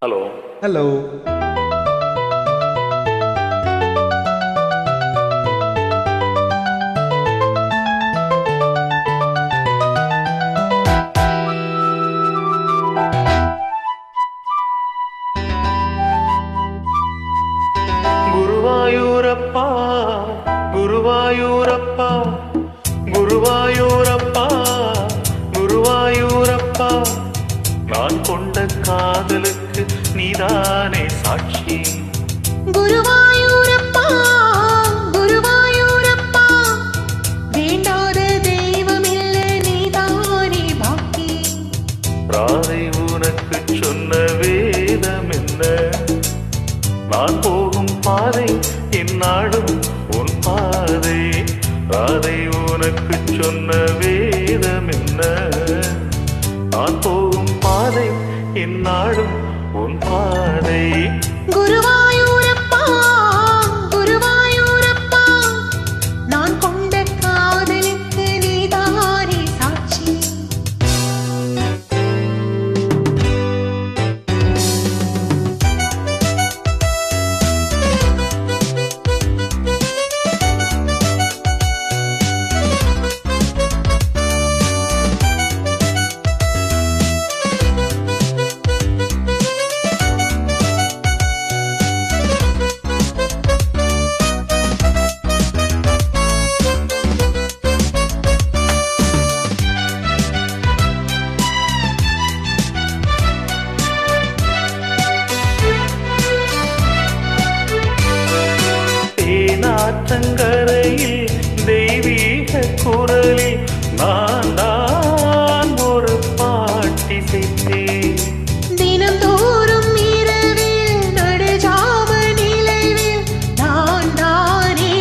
Hello. Hello. Guruvayurappa Guruvayurappa Guruvayurappa Guruvayurappa, நான் கொண்ட காதலுக்கு நீதானே சாட்சி. குருவாயூரப்பா குருவாயூரப்பா, வேண்டாத தெய்வமில்ல நீதானே பாக்கி. ராதை உனக்கு சொன்ன வேதம் என்ன? நான் போகும் பாதை என்னாடும் உன் பாதை. ராதை உனக்கு சொன்ன வேதம் என்ன? நான் போகும் பாதை என்னாடும் உன் பாதை. குருவாயூரப்பா குருவாயூரப்பா, நான் கொண்ட காதலுக்கு நீதானே சாட்சி. ஆற்றங்கரையில் தெய்வீக குரலில் நான் தான் ஒரு பாட்டிசைத்தேன். தினந்தோறும் இரவில் நடுஜாம நிலைவில் நான் தானே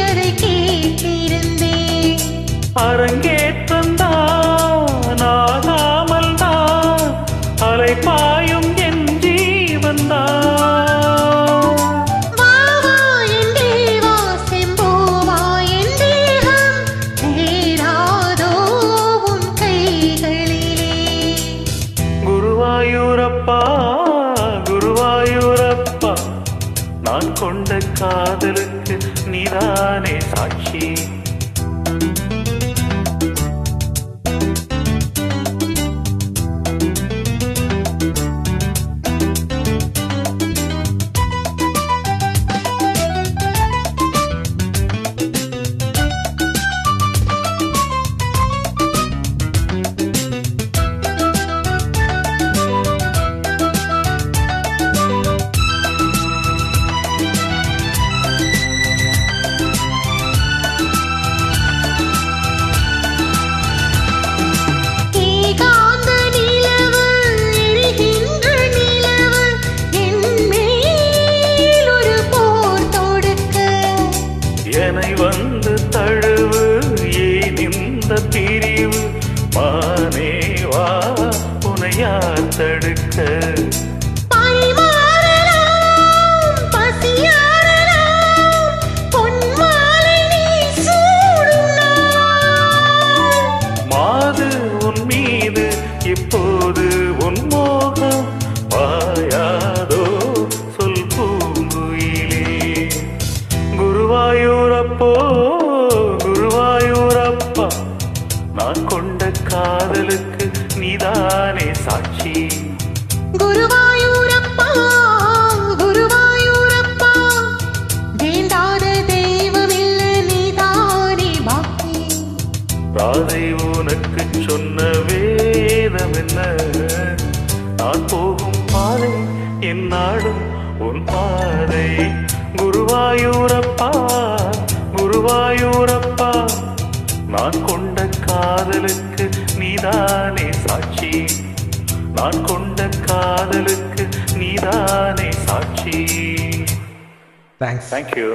அதை கேட்டிருந்தேன். அரங்கேற்றந்தான் ஆகாமல் தான் அலைப்பாயும் என் ஜீவன் தான். குருவாயூரப்பா குருவாயூரப்பா, நான் கொண்ட காதலுக்கு நீதானே சாட்சி. என்னை வந்து தழுவு, ஏன் இந்த பிரிவு? மானேவா உன்னை யார் தடுக்க? மாது உன் மீது இப்போது உன் மோகம் பாயாதோ சொல் பூங்குயிலே. குருவாயூரப்போ குருவாயூரப்பா, நான் கொண்ட காதலுக்கு நீதானே சாட்சி. குருவாயூரப்பா குருவாயூரப்பா, வேண்டாத தெய்வமில்ல நீதானே பாக்கி. ராதை உனக்கு சொன்ன வேதம் என்ன? நான் போகும் பாதை என்னாடும் உன் பாதை. குருவாயூரப்பா குருவாயூரப்பா, நான் கொண்ட காதலுக்கு நீதானே சாட்சி. நான் கொண்ட காதலுக்கு நீதானே சாட்சி. தேங்க்ஸ். Thank you.